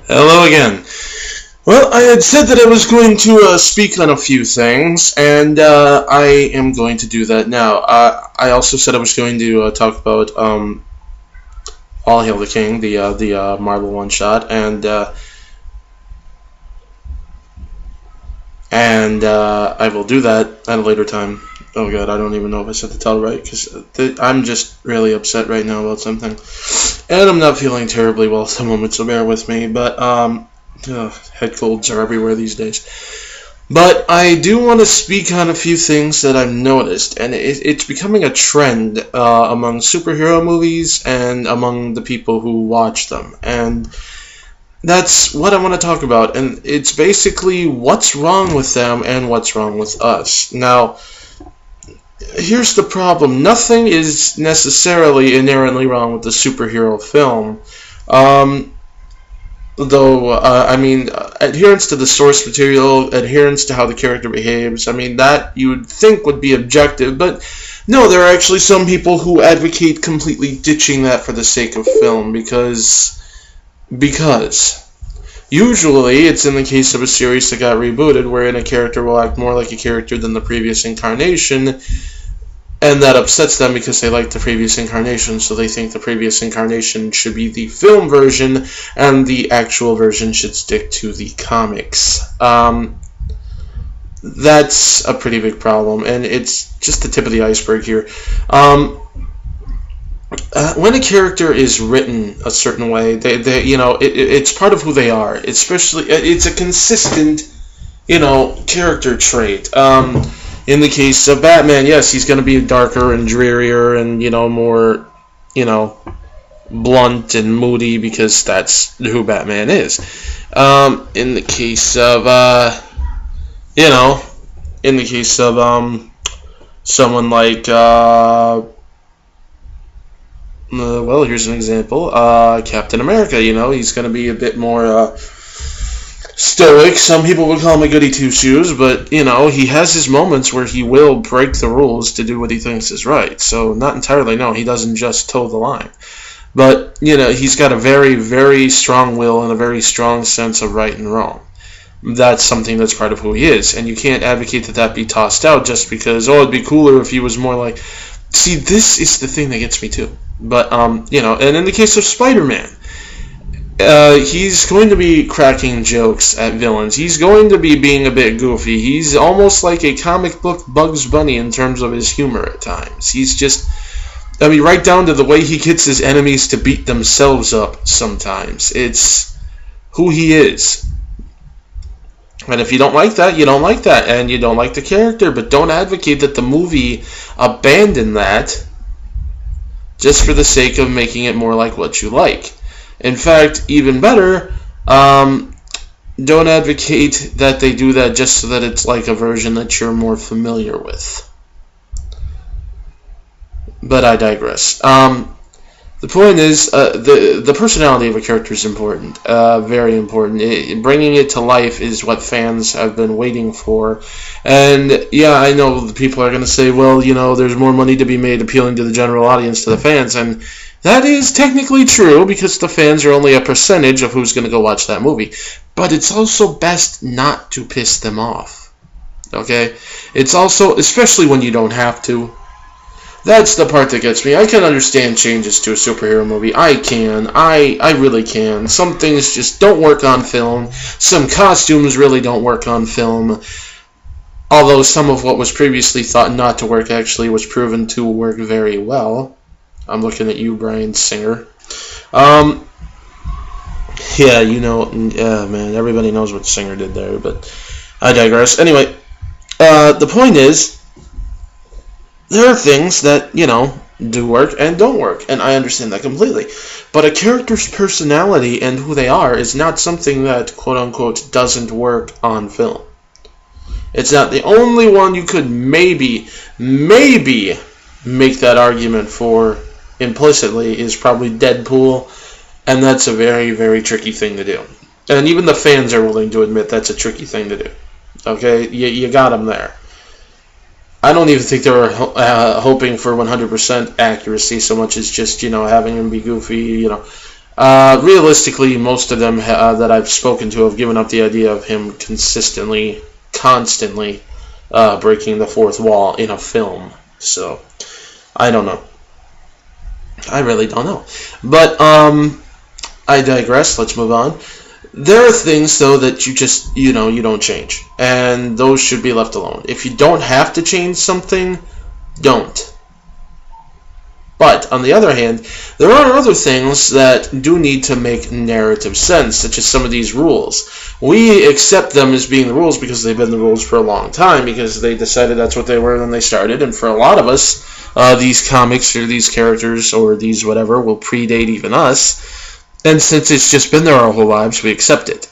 Hello again. Well, I had said that I was going to speak on a few things, and I am going to do that now. I also said I was going to talk about All Hail the King, the Marvel one-shot, and I will do that at a later time. Oh god, I don't even know if I said the title right, because I'm just really upset right now about something. And I'm not feeling terribly well at the moment, so bear with me, but head colds are everywhere these days. But I do want to speak on a few things that I've noticed, and it's becoming a trend among superhero movies and among the people who watch them. And that's what I want to talk about, and it's basically what's wrong with them and what's wrong with us. Now, here's the problem. Nothing is necessarily inherently wrong with the superhero film. Adherence to the source material, adherence to how the character behaves, that you would think would be objective, but no, there are actually some people who advocate completely ditching that for the sake of film, because usually it's in the case of a series that got rebooted, wherein a character will act more like a character than the previous incarnation, and that upsets them because they like the previous incarnation, so they think the previous incarnation should be the film version, and the actual version should stick to the comics. That's a pretty big problem, and it's just the tip of the iceberg here. When a character is written a certain way, it's part of who they are. Especially, it's a consistent, character trait. In the case of Batman, yes, he's going to be darker and drearier and, more, blunt and moody because that's who Batman is. In the case of, someone like, well, here's an example. Captain America, he's going to be a bit more stoic. Some people would call him a goody two-shoes, but, he has his moments where he will break the rules to do what he thinks is right. So, not entirely, no, he doesn't just toe the line. But, he's got a very, very strong will and a very strong sense of right and wrong. That's something that's part of who he is. And you can't advocate that be tossed out just because, it'd be cooler if he was more like... See, this is the thing that gets me too. But, and in the case of Spider-Man, he's going to be cracking jokes at villains. He's going to be being a bit goofy. He's almost like a comic book Bugs Bunny in terms of his humor at times. He's just, right down to the way he gets his enemies to beat themselves up sometimes. It's who he is. And if you don't like that, you don't like that. And you don't like the character, but don't advocate that the movie abandon that just for the sake of making it more like what you like. In fact, even better, don't advocate that they do that just so that it's like a version that you're more familiar with. But I digress. The point is, the personality of a character is important, very important. Bringing it to life is what fans have been waiting for. And, yeah, I know the people are going to say, well, there's more money to be made appealing to the general audience, to the fans, and that is technically true, because the fans are only a percentage of who's going to go watch that movie. But it's also best not to piss them off, okay? It's also, especially when you don't have to. That's the part that gets me. I can understand changes to a superhero movie. I can. I really can. Some things just don't work on film. Some costumes really don't work on film. Although some of what was previously thought not to work actually was proven to work very well. I'm looking at you, Bryan Singer. Yeah, man, everybody knows what Singer did there, but I digress. Anyway, the point is, there are things that, do work and don't work, and I understand that completely. But a character's personality and who they are is not something that, quote-unquote, doesn't work on film. It's not the only one you could maybe make that argument for implicitly is probably Deadpool, and that's a very, very tricky thing to do. And even the fans are willing to admit that's a tricky thing to do. Okay? You got them there. I don't even think they were hoping for 100% accuracy so much as just, having him be goofy, Realistically, most of them that I've spoken to have given up the idea of him constantly breaking the fourth wall in a film. So, I don't know. I really don't know. But, I digress. Let's move on. There are things, though, that you don't change. And those should be left alone. If you don't have to change something, don't. But, on the other hand, there are other things that do need to make narrative sense, such as some of these rules. We accept them as being the rules because they've been the rules for a long time, because they decided that's what they were when they started, and for a lot of us, these comics or these characters or these whatever will predate even us, and since it's just been there our whole lives, we accept it.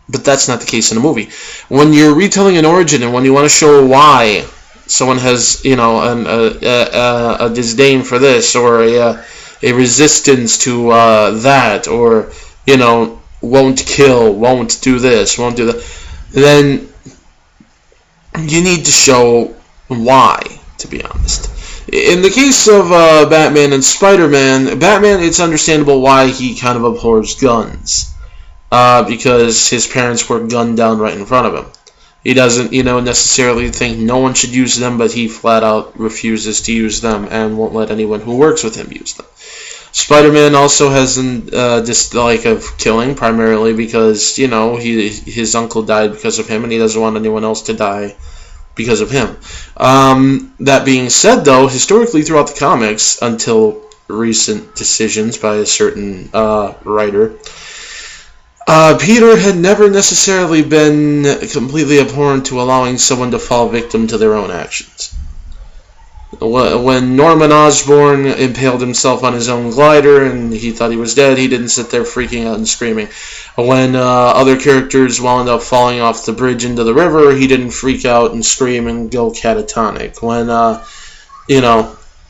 But that's not the case in a movie. When you're retelling an origin and when you want to show why someone has, a disdain for this, or a resistance to that, or, won't kill, won't do this, won't do that, then you need to show why, to be honest. In the case of Batman and Spider-Man, Batman, it's understandable why he kind of abhors guns, because his parents were gunned down right in front of him. He doesn't, necessarily think no one should use them, but he flat out refuses to use them and won't let anyone who works with him use them. Spider-Man also has a dislike of killing, primarily because, his uncle died because of him, and he doesn't want anyone else to die because of him. That being said, though, historically throughout the comics, until recent decisions by a certain writer, Peter had never necessarily been completely abhorrent to allowing someone to fall victim to their own actions. When Norman Osborn impaled himself on his own glider and he thought he was dead, he didn't sit there freaking out and screaming. When other characters wound up falling off the bridge into the river, he didn't freak out and scream and go catatonic.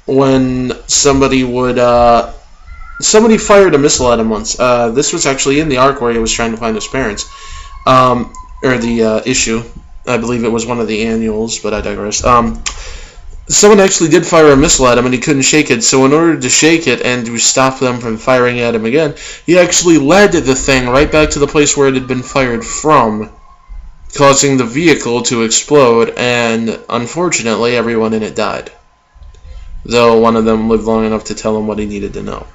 When somebody would... somebody fired a missile at him once. This was actually in the arc where he was trying to find his parents. Or the issue. I believe it was one of the annuals, but I digress. Someone actually did fire a missile at him, and he couldn't shake it. So in order to shake it and to stop them from firing at him again, he actually led the thing right back to the place where it had been fired from, causing the vehicle to explode, and unfortunately everyone in it died. Though one of them lived long enough to tell him what he needed to know.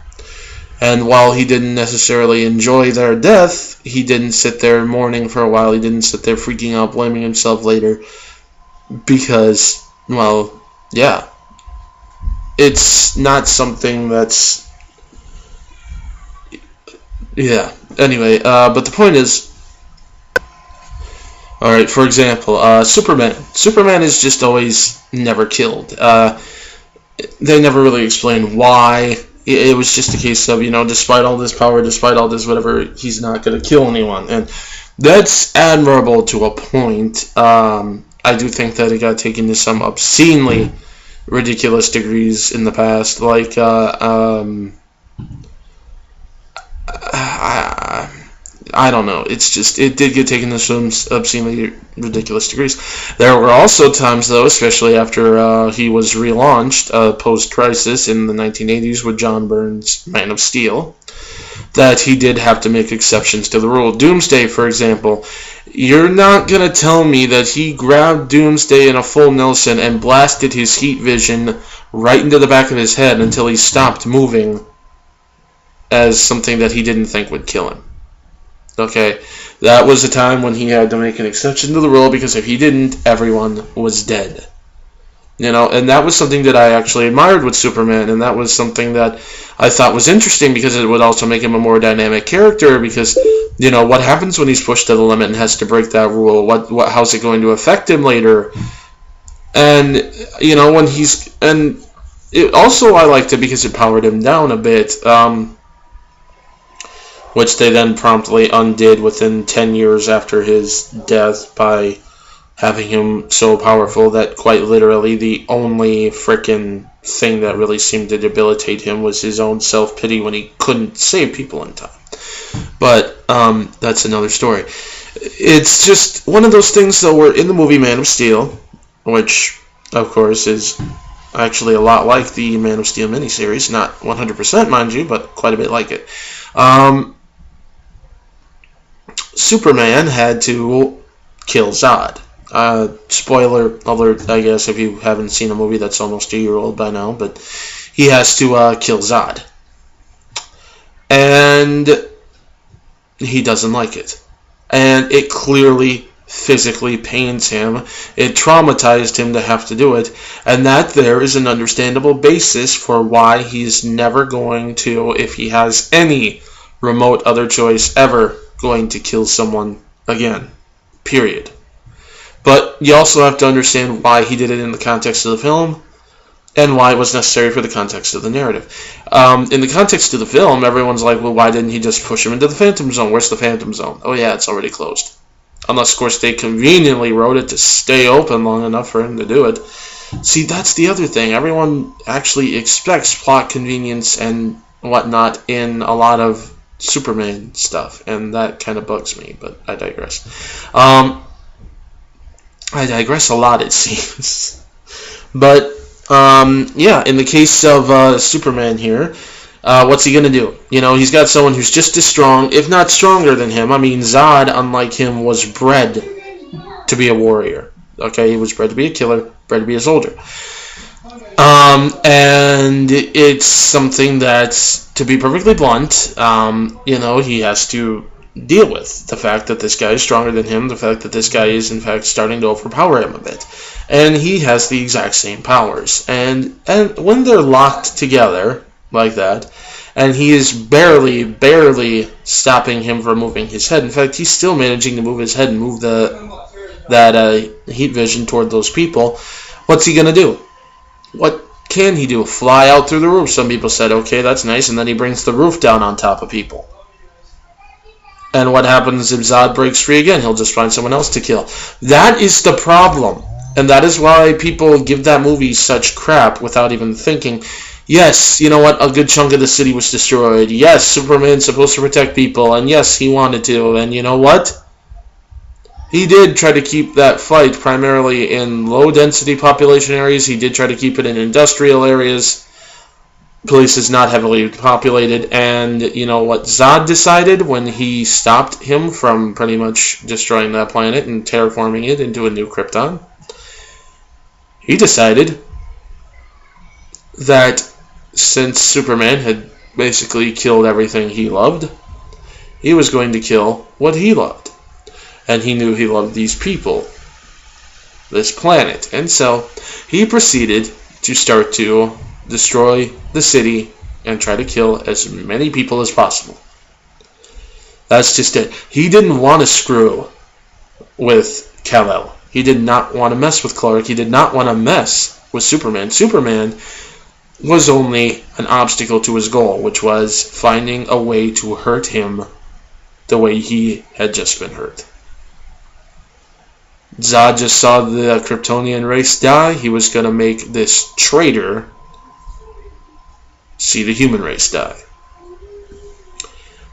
And while he didn't necessarily enjoy their death, he didn't sit there mourning for a while. He didn't sit there freaking out, blaming himself later. Because, well, yeah. It's not something that's... Yeah. Anyway, but the point is... Alright, for example, Superman. Superman is just always never killed. They never really explain why. It was just a case of, despite all this power, despite all this whatever, he's not going to kill anyone. And that's admirable to a point. I do think that it got taken to some obscenely ridiculous degrees in the past. Like, I don't know. It's just, it did get taken to some obscenely ridiculous degrees. There were also times, though, especially after he was relaunched post-Crisis in the 1980s with John Byrne's Man of Steel, that he did have to make exceptions to the rule. Doomsday, for example, you're not going to tell me that he grabbed Doomsday in a full Nelson and blasted his heat vision right into the back of his head until he stopped moving as something that he didn't think would kill him. Okay, that was a time when he had to make an exception to the rule, because if he didn't, everyone was dead. And that was something that I actually admired with Superman, and that was something that I thought was interesting, because it would also make him a more dynamic character, because, what happens when he's pushed to the limit and has to break that rule? How's it going to affect him later? And, when he's... And it, also, I liked it because it powered him down a bit, which they then promptly undid within 10 years after his death by having him so powerful that quite literally the only frickin' thing that really seemed to debilitate him was his own self-pity when he couldn't save people in time. But that's another story. It's just one of those things, though, where in the movie Man of Steel, which, of course, is actually a lot like the Man of Steel miniseries, not 100%, mind you, but quite a bit like it. Superman had to kill Zod. Spoiler alert, I guess, if you haven't seen a movie that's almost a year old by now, but he has to kill Zod. And he doesn't like it. And it clearly physically pains him. It traumatized him to have to do it. And that there is an understandable basis for why he's never going to, if he has any remote other choice ever, going to kill someone again. Period. But you also have to understand why he did it in the context of the film and why it was necessary for the context of the narrative. In the context of the film, everyone's like, well, why didn't he just push him into the Phantom Zone? Where's the Phantom Zone? Oh yeah, it's already closed. Unless, of course, they conveniently wrote it to stay open long enough for him to do it. See, that's the other thing. Everyone actually expects plot convenience and whatnot in a lot of Superman stuff, and that kind of bugs me, but I digress. I digress a lot, it seems. But, yeah, in the case of Superman here, what's he going to do? You know, he's got someone who's just as strong, if not stronger than him. I mean, Zod, unlike him, was bred to be a warrior. Okay, he was bred to be a killer, bred to be a soldier. And it's something that, to be perfectly blunt, you know, he has to deal with. The fact that this guy is stronger than him, the fact that this guy is, in fact, starting to overpower him a bit. And he has the exact same powers. And when they're locked together like that, and he is barely stopping him from moving his head. In fact, he's still managing to move his head and move that heat vision toward those people. What's he going to do? What can he do? Fly out through the roof. Some people said, okay, that's nice, and then he brings the roof down on top of people. And what happens if Zod breaks free again? He'll just find someone else to kill. That is the problem. And that is why people give that movie such crap without even thinking. Yes, you know what? A good chunk of the city was destroyed. Yes, Superman's supposed to protect people. And yes, he wanted to. And you know what? He did try to keep that fight primarily in low-density population areas. He did try to keep it in industrial areas, places not heavily populated. And you know what Zod decided when he stopped him from pretty much destroying that planet and terraforming it into a new Krypton? He decided that since Superman had basically killed everything he loved, he was going to kill what he loved. And he knew he loved these people, this planet. And so he proceeded to start to destroy the city and try to kill as many people as possible. That's just it. He didn't want to screw with Kal-El. He did not want to mess with Clark. He did not want to mess with Superman. Superman was only an obstacle to his goal, which was finding a way to hurt him the way he had just been hurt. Zod just saw the Kryptonian race die. He was going to make this traitor see the human race die.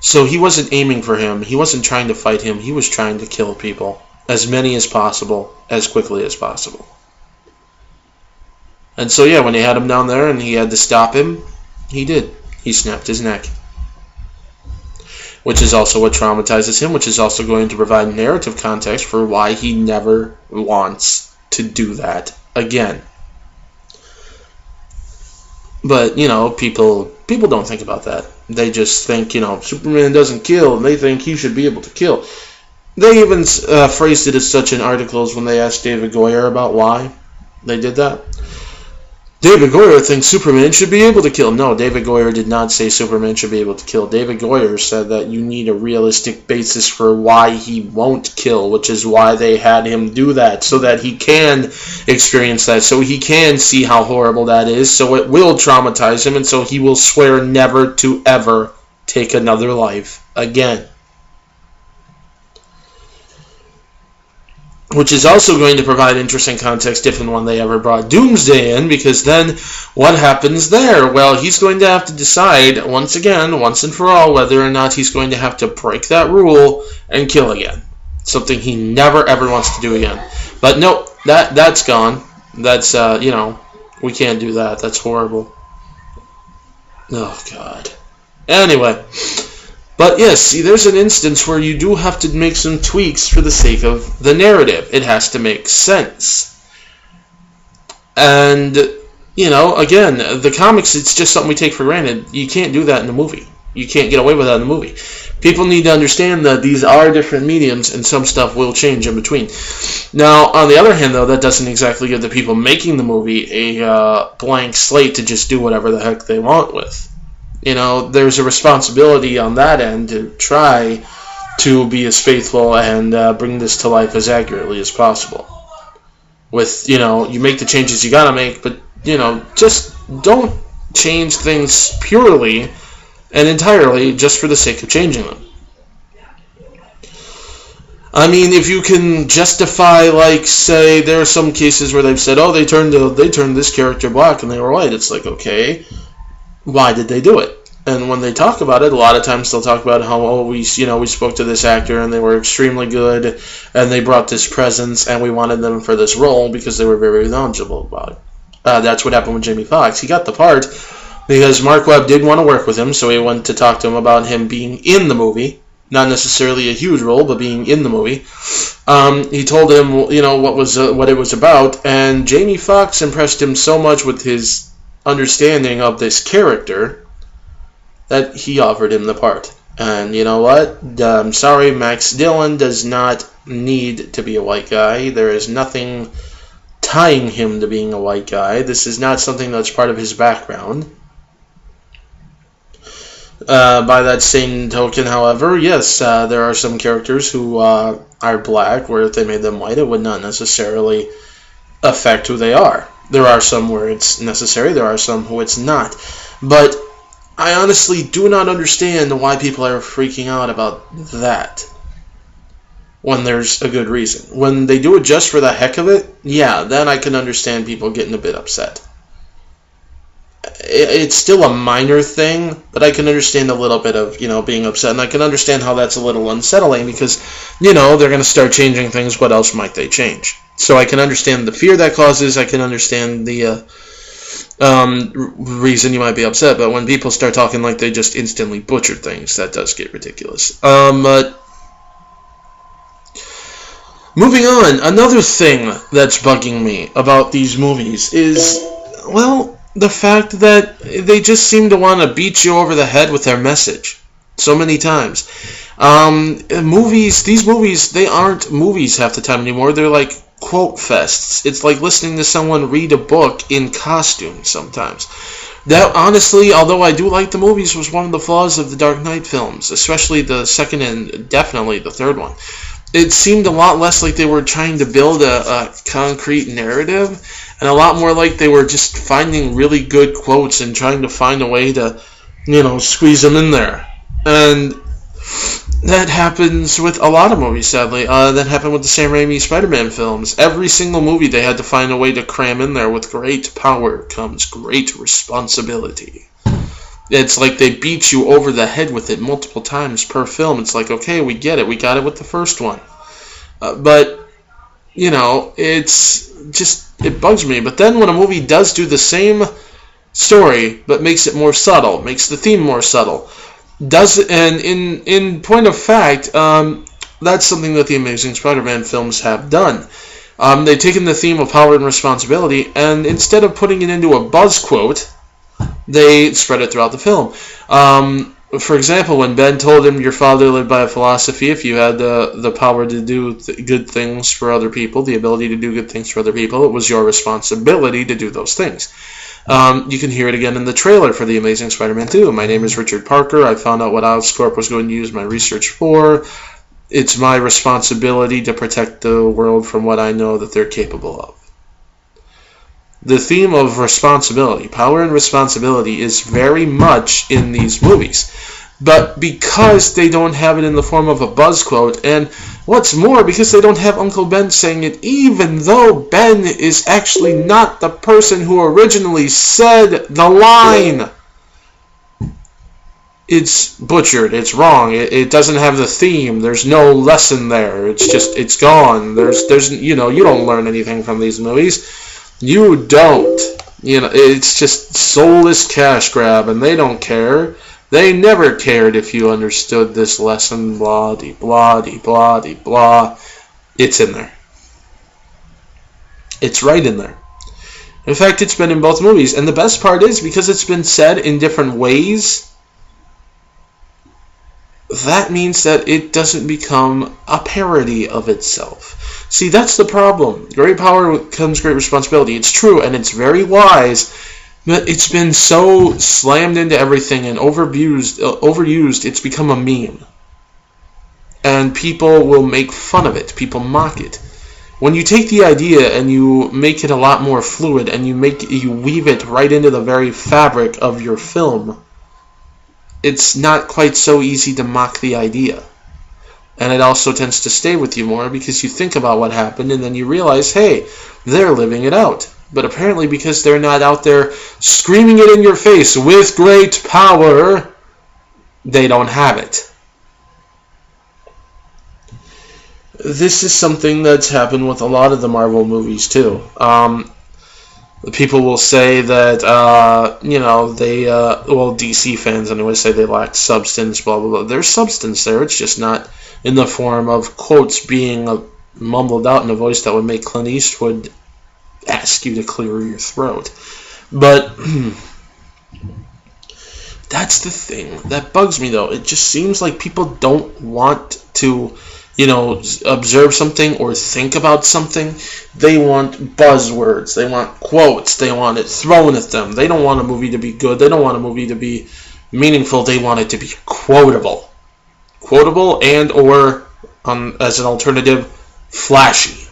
So he wasn't aiming for him. He wasn't trying to fight him. He was trying to kill people. As many as possible, as quickly as possible. And so yeah, when he had him down there and he had to stop him, he did. He snapped his neck. Which is also what traumatizes him, which is also going to provide narrative context for why he never wants to do that again. But, you know, people don't think about that. They just think, you know, Superman doesn't kill, and they think he should be able to kill. They even phrased it as such in articles when they asked David Goyer about why they did that. David Goyer thinks Superman should be able to kill. No, David Goyer did not say Superman should be able to kill. David Goyer said that you need a realistic basis for why he won't kill, which is why they had him do that, so that he can experience that, so he can see how horrible that is, so it will traumatize him, and so he will swear never to ever take another life again. Which is also going to provide interesting context if and when they ever brought Doomsday in, because then what happens there? Well, he's going to have to decide, once again, once and for all, whether or not he's going to have to break that rule and kill again. Something he never, ever wants to do again. But nope, that's gone. That's, you know, we can't do that. That's horrible. Oh, God. Anyway, But yes, see, there's an instance where you do have to make some tweaks for the sake of the narrative. It has to make sense. And, again, the comics, it's just something we take for granted. You can't do that in a movie. You can't get away with that in a movie. People need to understand that these are different mediums, and some stuff will change in between. Now, on the other hand, though, that doesn't exactly give the people making the movie a blank slate to just do whatever the heck they want with. There's a responsibility on that end to try to be as faithful and bring this to life as accurately as possible. With, you make the changes you gotta make, but, just don't change things purely and entirely just for the sake of changing them. I mean, if you can justify, like, say, there are some cases where they've said, oh, they turned this character black and they were white. It's like, okay, why did they do it? And when they talk about it, a lot of times they'll talk about how, we spoke to this actor and they were extremely good and they brought this presence and we wanted them for this role because they were very knowledgeable about it. That's what happened with Jamie Foxx. He got the part because Mark Webb did want to work with him, so he went to talk to him about him being in the movie. Not necessarily a huge role, but being in the movie. He told him, what it was about, and Jamie Foxx impressed him so much with his understanding of this character that he offered him the part. And you know what? I'm sorry, Max Dillon does not need to be a white guy. There is nothing tying him to being a white guy. This is not something that's part of his background. By that same token, however, yes, there are some characters who are black, where if they made them white, it would not necessarily affect who they are. There are some where it's necessary, there are some who it's not. But I honestly do not understand why people are freaking out about that when there's a good reason. When they do it just for the heck of it, yeah, then I can understand people getting a bit upset. It's still a minor thing, but I can understand a little bit of, being upset, and I can understand how that's a little unsettling because, they're going to start changing things. What else might they change? So I can understand the fear that causes. I can understand the reason you might be upset, but when people start talking like they just instantly butchered things, that does get ridiculous. But moving on, another thing that's bugging me about these movies is, the fact that they just seem to want to beat you over the head with their message so many times. These movies, they aren't movies half the time anymore. They're like quote fests. It's like listening to someone read a book in costume sometimes. That, honestly, although I do like the movies, was one of the flaws of the Dark Knight films, especially the second and definitely the third one. It seemed a lot less like they were trying to build a concrete narrative, and a lot more like they were just finding really good quotes and trying to find a way to, squeeze them in there. And that happens with a lot of movies, sadly. That happened with the Sam Raimi Spider-Man films. Every single movie they had to find a way to cram in there. With great power comes great responsibility. It's like they beat you over the head with it multiple times per film. It's like, okay, we get it. We got it with the first one. But, it's just, it bugs me. But then when a movie does do the same story, but makes it more subtle, makes the theme more subtle, and in point of fact, that's something that the Amazing Spider-Man films have done. They've taken the theme of power and responsibility, and instead of putting it into a buzz quote, they spread it throughout the film. For example, when Ben told him, your father lived by a philosophy, if you had the power to do good things for other people, the ability to do good things for other people, it was your responsibility to do those things. You can hear it again in the trailer for The Amazing Spider-Man 2. My name is Richard Parker. I found out what Oscorp was going to use my research for. It's my responsibility to protect the world from what I know that they're capable of. The theme of responsibility, power and responsibility, is very much in these movies. But because they don't have it in the form of a buzz quote, and what's more, because they don't have Uncle Ben saying it, even though Ben is actually not the person who originally said the line. It's butchered, it's wrong, it doesn't have the theme, there's no lesson there, it's gone, you don't learn anything from these movies. You don't. It's just soulless cash grab, and they don't care. They never cared if you understood this lesson, blah, de, blah, de, blah, de, blah. It's in there. It's right in there. In fact, it's been in both movies. And the best part is, because it's been said in different ways, that means that it doesn't become a parody of itself. See, that's the problem. Great power comes great responsibility. It's true, and it's very wise, but it's been so slammed into everything and overused, it's become a meme. And people will make fun of it. People mock it. When you take the idea and you make it a lot more fluid and you weave it right into the very fabric of your film, it's not quite so easy to mock the idea. And it also tends to stay with you more because you think about what happened and then you realize, hey, they're living it out. But apparently because they're not out there screaming it in your face with great power, they don't have it. This is something that's happened with a lot of the Marvel movies too. People will say that, DC fans anyway say they lack substance, blah, blah, blah. There's substance there, it's just not in the form of quotes being mumbled out in a voice that would make Clint Eastwood ask you to clear your throat. But that's the thing that bugs me, though. It just seems like people don't want to observe something or think about something. They want buzzwords. They want quotes. They want it thrown at them. They don't want a movie to be good. They don't want a movie to be meaningful. They want it to be quotable. Quotable and or, as an alternative, flashy.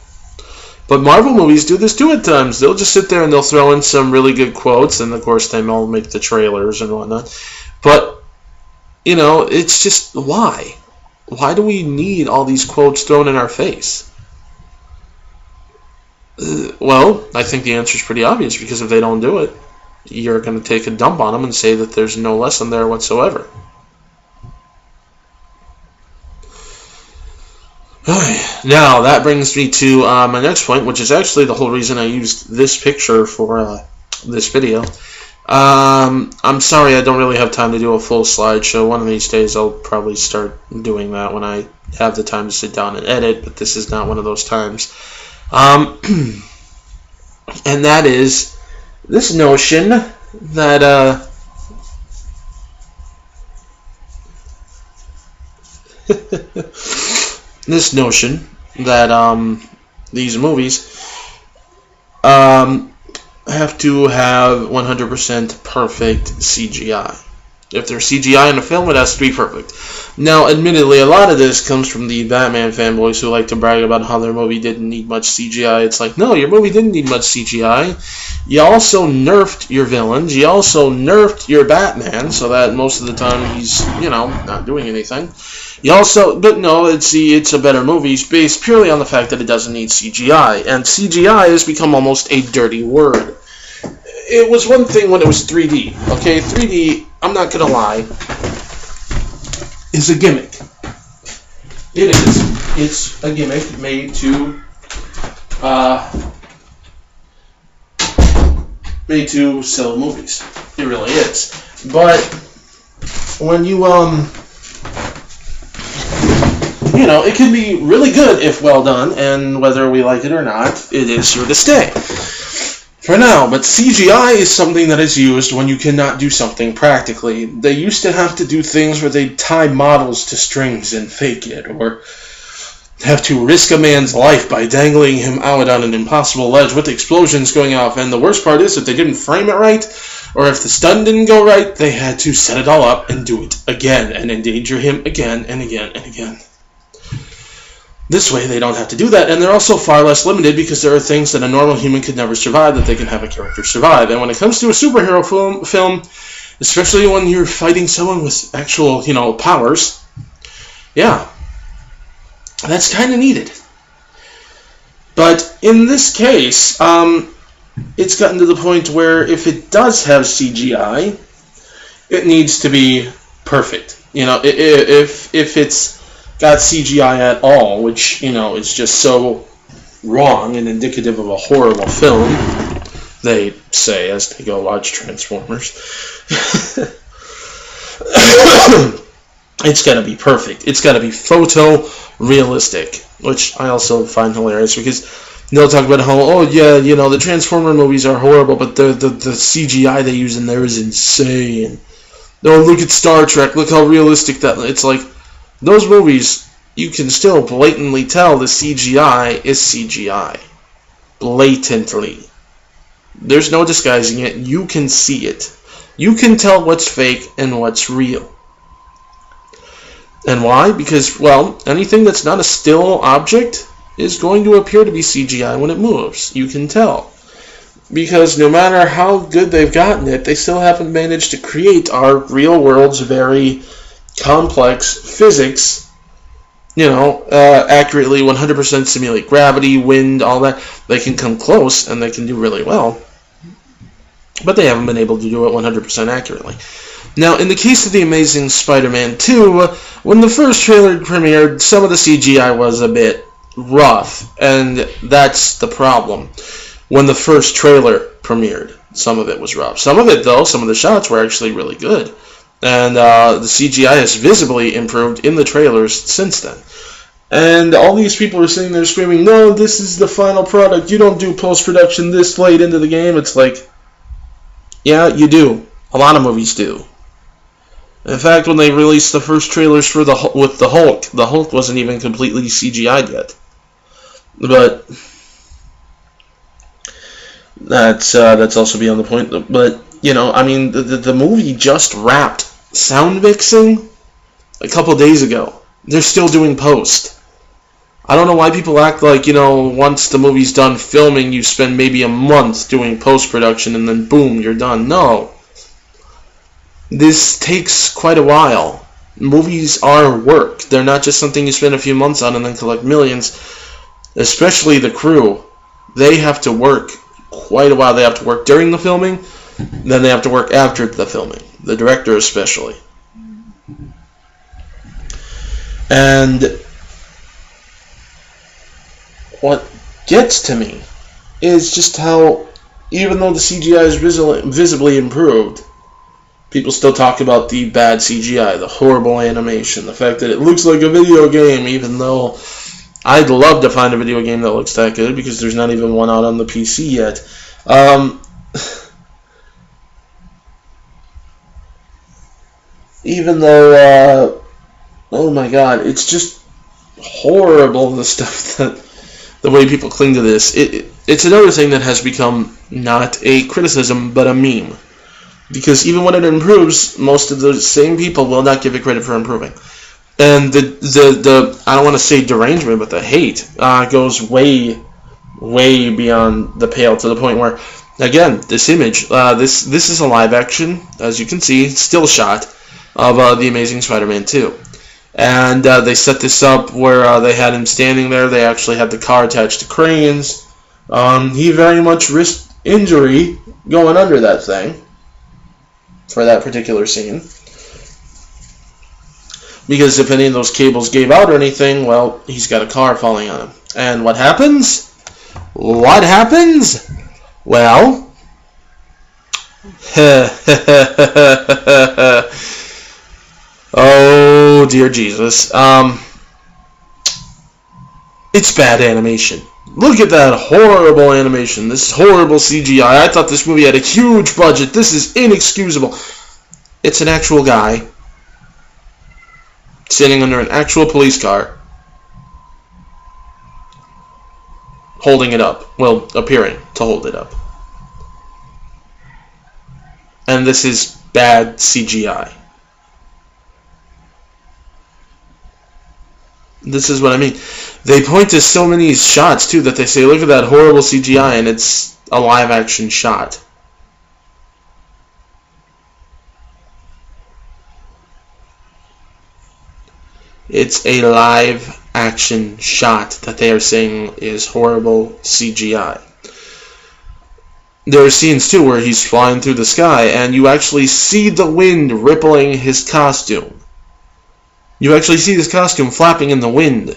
But Marvel movies do this too at times. They'll just sit there and they'll throw in some really good quotes, and of course they all make the trailers and whatnot. But, it's just, why? Why do we need all these quotes thrown in our face? Well, I think the answer is pretty obvious, because if they don't do it, you're going to take a dump on them and say that there's no lesson there whatsoever. Now, that brings me to my next point, which is actually the whole reason I used this picture for this video. I'm sorry I don't really have time to do a full slideshow. One of these days I'll probably start doing that when I have the time to sit down and edit, but this is not one of those times. And that is this notion that these movies have to have 100% perfect CGI. If there's CGI in a film, it has to be perfect. Now, admittedly, a lot of this comes from the Batman fanboys who like to brag about how their movie didn't need much CGI. It's like, no, your movie didn't need much CGI. You also nerfed your villains. You also nerfed your Batman, so that most of the time he's, not doing anything. You also, but no, it's a better movie based purely on the fact that it doesn't need CGI. And CGI has become almost a dirty word. It was one thing when it was 3D. Okay, 3D, I'm not gonna lie, is a gimmick. It is. It's a gimmick made to sell movies. It really is. But when you it can be really good if well done, and whether we like it or not, it is here to stay. For now, but CGI is something that is used when you cannot do something practically. They used to have to do things where they'd tie models to strings and fake it, or have to risk a man's life by dangling him out on an impossible ledge with explosions going off. And the worst part is, if they didn't frame it right, or if the stun didn't go right, they had to set it all up and do it again, and endanger him again and again and again. This way, they don't have to do that, and they're also far less limited because there are things that a normal human could never survive that they can have a character survive. And when it comes to a superhero film, especially when you're fighting someone with actual, powers, yeah, that's kind of needed. But in this case, it's gotten to the point where if it does have CGI, it needs to be perfect. If it's got CGI at all, which, is just so wrong and indicative of a horrible film, they say as they go watch Transformers. it's got to be perfect. It's got to be photorealistic, which I also find hilarious because they'll talk about how, oh yeah, you know, the Transformer movies are horrible, but the CGI they use in there is insane. Oh, look at Star Trek, look how realistic that... It's like, those movies, you can still blatantly tell the CGI is CGI. Blatantly. There's no disguising it. You can see it. You can tell what's fake and what's real. And why? Because, well, anything that's not a still object is going to appear to be CGI when it moves. You can tell. Because no matter how good they've gotten it, they still haven't managed to create our real world's very complex physics, you know, accurately 100% simulate gravity, wind, all that. They can come close, and they can do really well. But they haven't been able to do it 100% accurately. Now, in the case of The Amazing Spider-Man 2, when the first trailer premiered, some of the CGI was a bit rough, and that's the problem. When the first trailer premiered, some of it was rough. Some of it, though, some of the shots were actually really good. And the CGI has visibly improved in the trailers since then. And all these people are sitting there screaming, no, this is the final product. You don't do post-production this late into the game. It's like, yeah, you do. A lot of movies do. In fact, when they released the first trailers for with the Hulk wasn't even completely CGI'd yet. But that's also beyond the point. But, you know, I mean, the movie just wrapped sound mixing a couple days ago. They're still doing post. I don't know why people act like, you know, once the movie's done filming, you spend maybe a month doing post-production and then boom, you're done. No. This takes quite a while. Movies are work. They're not just something you spend a few months on and then collect millions. Especially the crew. They have to work quite a while. They have to work during the filming, then they have to work after the filming. The director especially. And what gets to me is just how, even though the CGI is visibly improved, people still talk about the bad CGI, the horrible animation, the fact that it looks like a video game, even though I'd love to find a video game that looks that good, because there's not even one out on the PC yet. Even though, oh my god, it's just horrible, the stuff that, the way people cling to this. It's another thing that has become not a criticism, but a meme. Because even when it improves, most of those same people will not give it credit for improving. And the I don't want to say derangement, but the hate goes way beyond the pale, to the point where, again, this image, this is a live action, as you can see, still shot of The Amazing Spider-Man 2. And they set this up where they had him standing there. They actually had the car attached to cranes. He very much risked injury going under that thing for that particular scene. Because if any of those cables gave out or anything, well, he's got a car falling on him. And what happens? What happens? Well, oh dear Jesus. It's bad animation. Look at that horrible animation. This horrible CGI. I thought this movie had a huge budget. This is inexcusable. It's an actual guy sitting under an actual police car, holding it up. Well, appearing to hold it up. And this is bad CGI. This is what I mean. They point to so many shots, too, that they say, look at that horrible CGI, and it's a live-action shot. It's a live-action shot that they are saying is horrible CGI. There are scenes, too, where he's flying through the sky, and you actually see the wind rippling his costume. You actually see his costume flapping in the wind.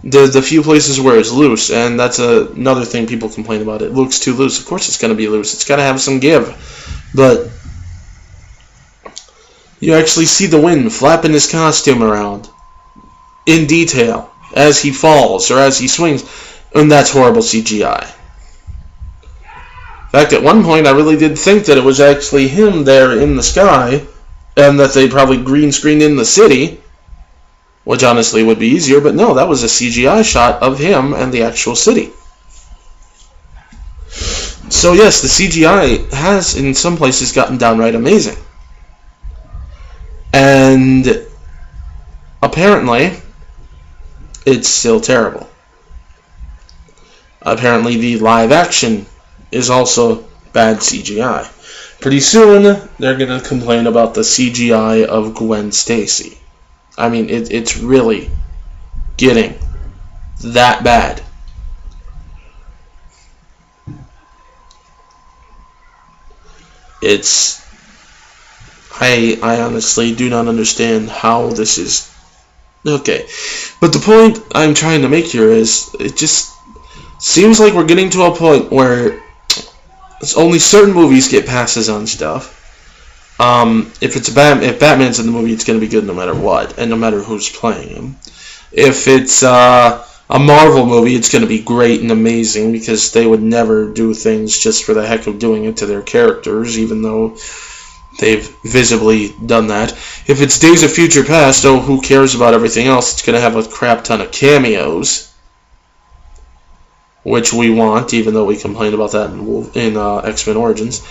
The few places where it's loose, and that's another thing people complain about. It looks too loose. Of course it's going to be loose. It's got to have some give. But You actually see the wind flapping his costume around in detail as he falls or as he swings, and that's horrible CGI. In fact, at one point I really did think that it was actually him there in the sky, and that they probably green screened in the city, which honestly would be easier, but no, that was a CGI shot of him and the actual city. So yes, the CGI has in some places gotten downright amazing. And apparently, it's still terrible. Apparently, the live action is also bad CGI. Pretty soon, they're going to complain about the CGI of Gwen Stacy. I mean, it's really getting that bad. I honestly do not understand how this is okay. But the point I'm trying to make here is, it just seems like we're getting to a point where only certain movies get passes on stuff. If Batman's in the movie, it's going to be good no matter what, and no matter who's playing him. If it's a Marvel movie, it's going to be great and amazing, because they would never do things just for the heck of doing it to their characters, even though they've visibly done that. If it's Days of Future Past, oh, who cares about everything else? It's going to have a crap ton of cameos, which we want, even though we complained about that in X-Men Origins.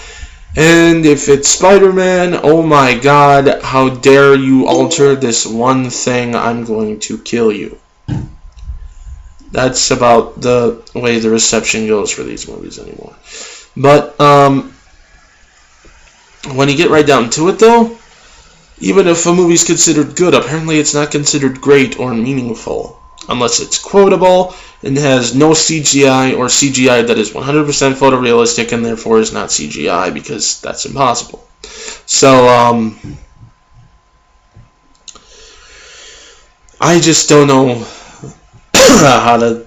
And if it's Spider-Man, oh my god, how dare you alter this one thing, I'm going to kill you. That's about the way the reception goes for these movies anymore. But, when you get right down to it, though, even if a movie's considered good, apparently it's not considered great or meaningful, unless it's quotable and has no CGI, or CGI that is 100% photorealistic and therefore is not CGI, because that's impossible. So, I just don't know how to,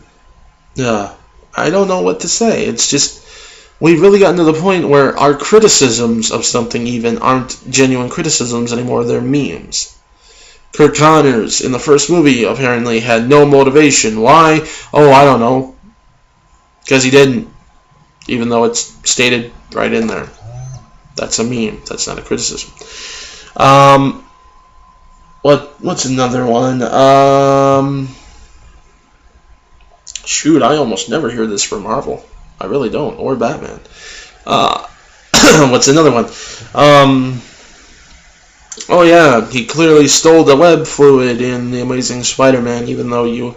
I don't know what to say. It's just, we've really gotten to the point where our criticisms of something even aren't genuine criticisms anymore, they're memes. Kirk Connors in the first movie apparently had no motivation. Why? Oh, I don't know. Because he didn't. Even though it's stated right in there. That's a meme. That's not a criticism. What's another one? Shoot, I almost never hear this from Marvel. I really don't. Or Batman. What's another one? Oh yeah, he clearly stole the web fluid in The Amazing Spider-Man, even though you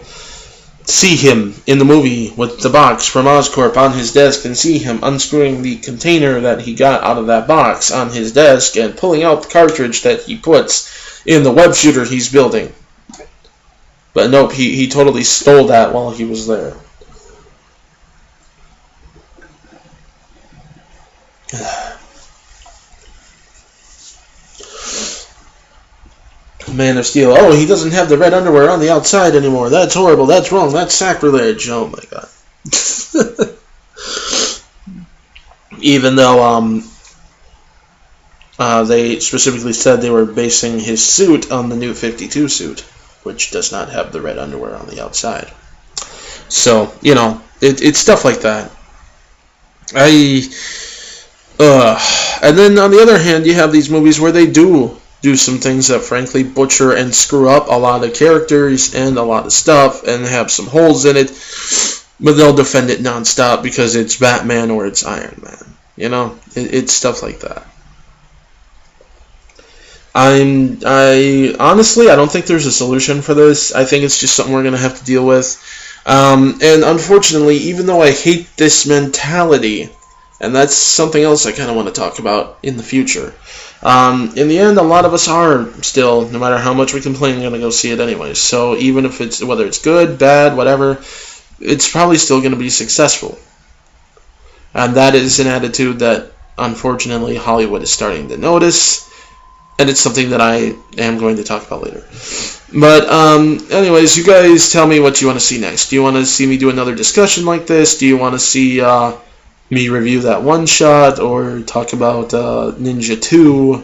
see him in the movie with the box from Oscorp on his desk, and see him unscrewing the container that he got out of that box on his desk and pulling out the cartridge that he puts in the web shooter he's building. But nope, he totally stole that while he was there. Man of Steel. Oh, he doesn't have the red underwear on the outside anymore. That's horrible. That's wrong. That's sacrilege. Oh my god. Even though they specifically said they were basing his suit on the New 52 suit, which does not have the red underwear on the outside. So, you know, it's stuff like that. And then on the other hand, you have these movies where they do some things that frankly butcher and screw up a lot of characters and a lot of stuff and have some holes in it, but they'll defend it nonstop because it's Batman or it's Iron Man. You know, it's stuff like that. I honestly, I don't think there's a solution for this. I think it's just something we're going to have to deal with. And unfortunately, even though I hate this mentality, and that's something else I kind of want to talk about in the future, in the end, a lot of us are still, no matter how much we complain, going to go see it anyway. So even if it's, whether it's good, bad, whatever, it's probably still going to be successful. And that is an attitude that, unfortunately, Hollywood is starting to notice. And it's something that I am going to talk about later. But, anyways, you guys tell me what you want to see next. Do you want to see me do another discussion like this? Do you want to see me review that one-shot? Or talk about Ninja 2?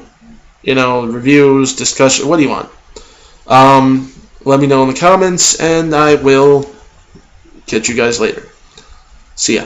reviews, discussion. What do you want? Let me know in the comments, and I will catch you guys later. See ya.